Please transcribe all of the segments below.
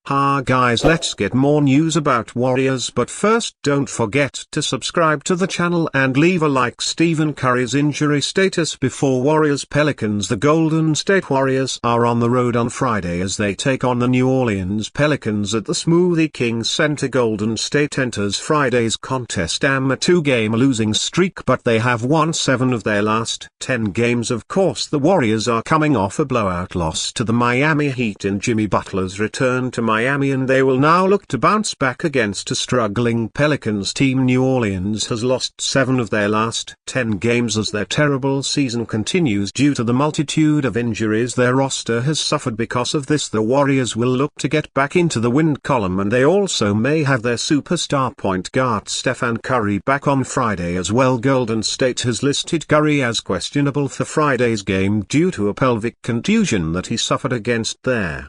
Ha guys, let's get more news about Warriors, but first don't forget to subscribe to the channel and leave a like. Stephen Curry's injury status before Warriors Pelicans. The Golden State Warriors are on the road on Friday as they take on the New Orleans Pelicans at the Smoothie King Center. Golden State enters Friday's contest on a 2-game losing streak, but they have won 7 of their last 10 games. Of course, the Warriors are coming off a blowout loss to the Miami Heat in Jimmy Butler's return to Miami, and they will now look to bounce back against a struggling Pelicans team. New Orleans has lost 7 of their last 10 games as their terrible season continues due to the multitude of injuries their roster has suffered. Because of this, the Warriors will look to get back into the win column, and they also may have their superstar point guard Stephen Curry back on Friday as well. Golden State has listed Curry as questionable for Friday's game due to a pelvic contusion that he suffered against their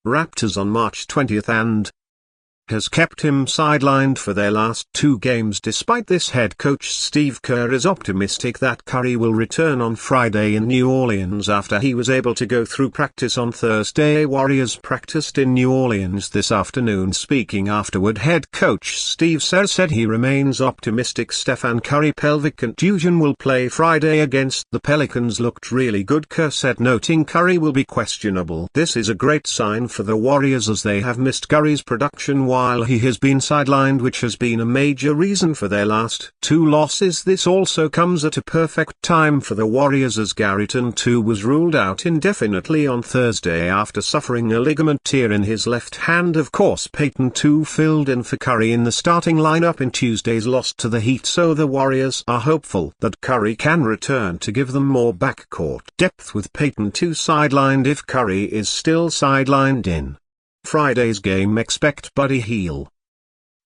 Raptors on March 20th and has kept him sidelined for their last 2 games. Despite this, head coach Steve Kerr is optimistic that Curry will return on Friday in New Orleans after he was able to go through practice on Thursday. Warriors practiced in New Orleans this afternoon. Speaking afterward, head coach Steve Kerr said he remains optimistic Stephen Curry pelvic contusion will play Friday against the Pelicans. Looked really good, Kerr said, noting Curry will be questionable. This is a great sign for the Warriors as they have missed Curry's production while he has been sidelined, which has been a major reason for their last 2 losses. This also comes at a perfect time for the Warriors as Garrison too was ruled out indefinitely on Thursday after suffering a ligament tear in his left hand. Of course, Peyton too filled in for Curry in the starting lineup in Tuesday's loss to the Heat, so the Warriors are hopeful that Curry can return to give them more backcourt depth with Peyton too sidelined. If Curry is still sidelined in Friday's game, expect Buddy Hield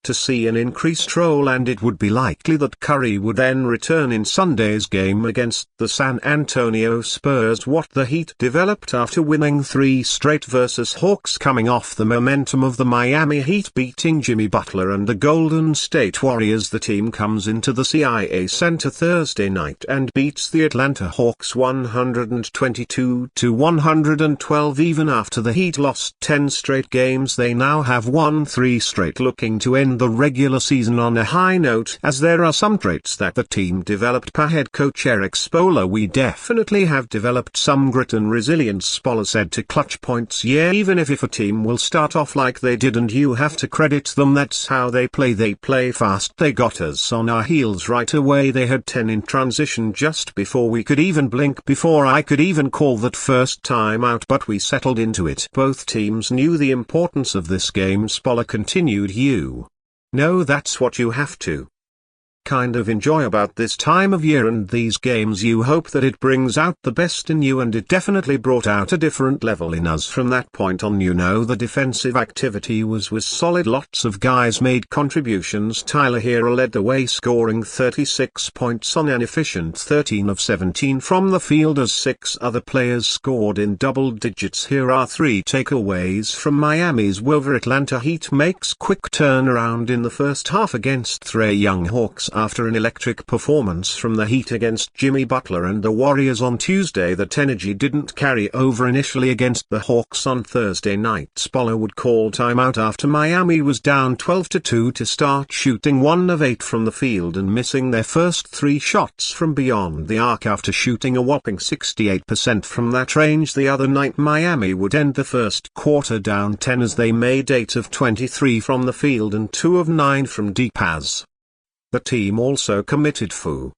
to see an increased role, and it would be likely that Curry would then return in Sunday's game against the San Antonio Spurs. What the Heat developed after winning 3 straight versus Hawks, coming off the momentum of the Miami Heat beating Jimmy Butler and the Golden State Warriors. The team comes into the CIA Center Thursday night and beats the Atlanta Hawks 122-112. Even after the Heat lost 10 straight games, they now have won 3 straight, looking to end the regular season on a high note, as there are some traits that the team developed per head coach Erik Spoelstra. We definitely have developed some grit and resilience, Spoelstra said to Clutch Points. Yeah, even if a team will start off like they did, and you have to credit them, that's how they play fast. They got us on our heels right away. They had 10 in transition just before we could even blink, before I could even call that first time out, but we settled into it. Both teams knew the importance of this game, Spoelstra continued. You know, that's what you have to kind of enjoy about this time of year and these games. You hope that it brings out the best in you, and it definitely brought out a different level in us from that point on. You know, the defensive activity was solid. Lots of guys made contributions. Tyler Hero led the way, scoring 36 points on an efficient 13 of 17 from the field, as 6 other players scored in double digits. Here are 3 takeaways from Miami's win over Atlanta. Heat makes quick turnaround in the first half against Trae Young Hawks after an electric performance from the Heat against Jimmy Butler and the Warriors on Tuesday. That energy didn't carry over initially against the Hawks on Thursday night. Spoelstra would call timeout after Miami was down 12-2 to start shooting 1 of 8 from the field and missing their first 3 shots from beyond the arc after shooting a whopping 68% from that range the other night. Miami would end the first quarter down 10 as they made 8 of 23 from the field and 2 of 9 from deep, as the team also committed 4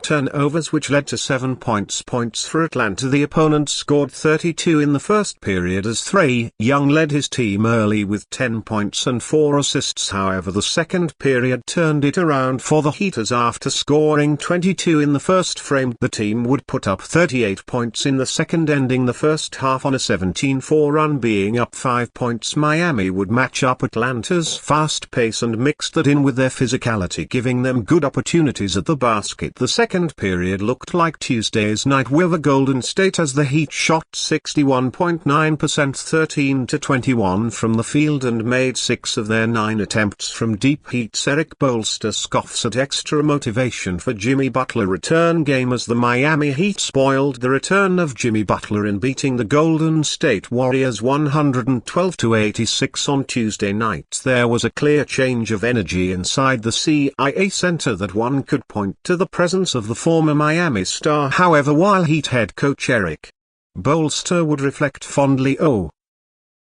turnovers, which led to 7 points for Atlanta. The opponent scored 32 in the first period as Trae Young led his team early with 10 points and 4 assists. However, the second period turned it around for the Heat, as after scoring 22 in the first frame, the team would put up 38 points in the second, ending the first half on a 17-4 run, being up 5 points. Miami would match up Atlanta's fast pace and mixed that in with their physicality, giving them good opportunities at the basket. The The second period looked like Tuesday's night with the Golden State as the Heat shot 61.9% 13-21 from the field and made 6 of their 9 attempts from deep. Heat's Erik Spoelstra scoffs at extra motivation for Jimmy Butler return game as the Miami Heat spoiled the return of Jimmy Butler in beating the Golden State Warriors 112-86 on Tuesday night. There was a clear change of energy inside the CIA center that one could point to the presence of the former Miami star. However, while Heat head coach Erik Spoelstra would reflect fondly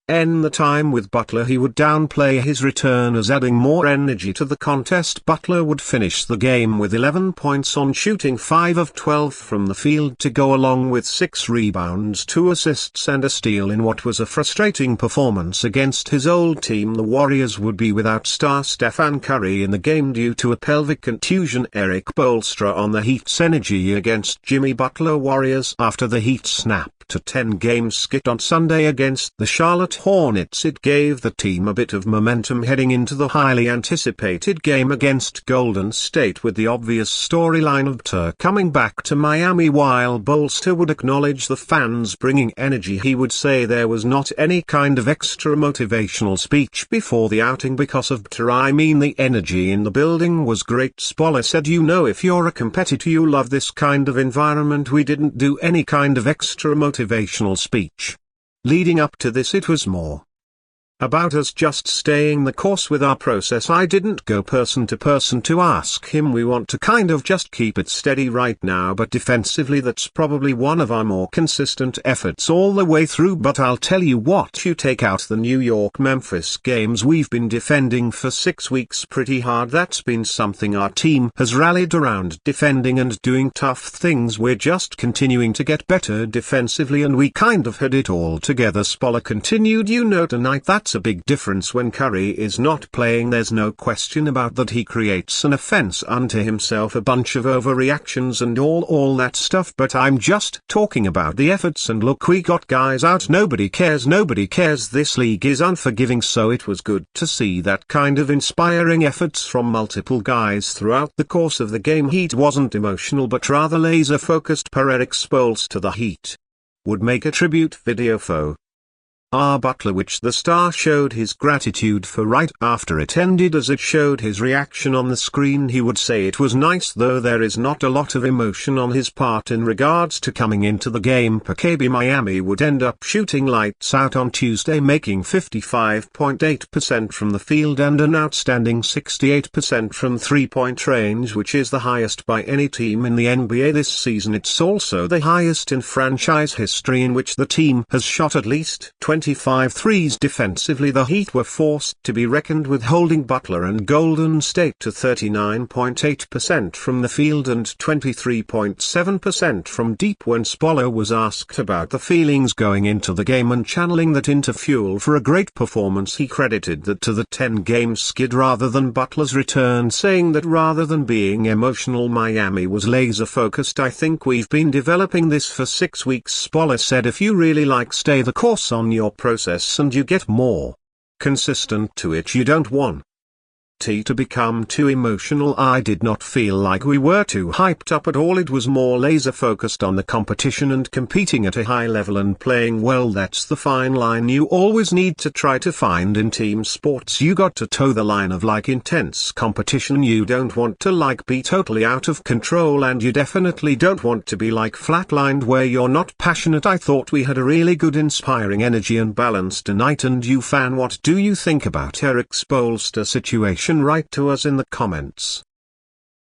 the time with Butler, he would downplay his return as adding more energy to the contest. Butler would finish the game with 11 points on shooting 5 of 12 from the field to go along with 6 rebounds, 2 assists and a steal in what was a frustrating performance against his old team. The Warriors would be without star Stephen Curry in the game due to a pelvic contusion. Erik Spoelstra on the Heat's energy against Jimmy Butler. Warriors after the Heat snapped a 10-game skid on Sunday against the Charlotte Hornets. It gave the team a bit of momentum heading into the highly anticipated game against Golden State, with the obvious storyline of Butler coming back to Miami. While Spoelstra would acknowledge the fans bringing energy, he would say there was not any kind of extra motivational speech before the outing because of Butler. I mean, the energy in the building was great. Spoelstra said, "You know, if you're a competitor you love this kind of environment. We didn't do any kind of extra motivational speech. Leading up to this it was more about us just staying the course with our process. I didn't go person to person to ask him. We want to kind of just keep it steady right now, but defensively that's probably one of our more consistent efforts all the way through. But I'll tell you what, you take out the New York-Memphis games, we've been defending for 6 weeks pretty hard. That's been something our team has rallied around, defending and doing tough things. We're just continuing to get better defensively and we kind of had it all together." Spoelstra continued, "You know, tonight that's a big difference when Curry is not playing. There's no question about that. He creates an offense unto himself, a bunch of overreactions and all that stuff, but I'm just talking about the efforts, and look, we got guys out. Nobody cares. This league is unforgiving." So it was good to see that kind of inspiring efforts from multiple guys throughout the course of the game. Heat wasn't emotional but rather laser focused. Per Erik Spoelstra, the Heat would make a tribute video for Butler, which the star showed his gratitude for right after it ended. As it showed his reaction on the screen, he would say it was nice, though there is not a lot of emotion on his part in regards to coming into the game. Per KB, Miami would end up shooting lights out on Tuesday, making 55.8% from the field and an outstanding 68% from three-point range, which is the highest by any team in the NBA this season. It's also the highest in franchise history in which the team has shot at least 25 threes. Defensively, the Heat were forced to be reckoned with, holding Butler and Golden State to 39.8% from the field and 23.7% from deep. When Spoelstra was asked about the feelings going into the game and channeling that into fuel for a great performance, he credited that to the 10-game skid rather than Butler's return, saying that rather than being emotional, Miami was laser focused. "I think we've been developing this for 6 weeks." Spoelstra said, "If you really stay the course on your process and you get more consistent to it, you don't want to become too emotional. I did not feel like we were too hyped up at all. It was more laser focused on the competition and competing at a high level and playing well. That's the fine line you always need to try to find in team sports. You got to toe the line of intense competition. You don't want to be totally out of control, and you definitely don't want to be flatlined where you're not passionate." I thought we had a really good, inspiring energy and balance tonight. And you, fan, what do you think about Erik Spoelstra situation? Write to us in the comments.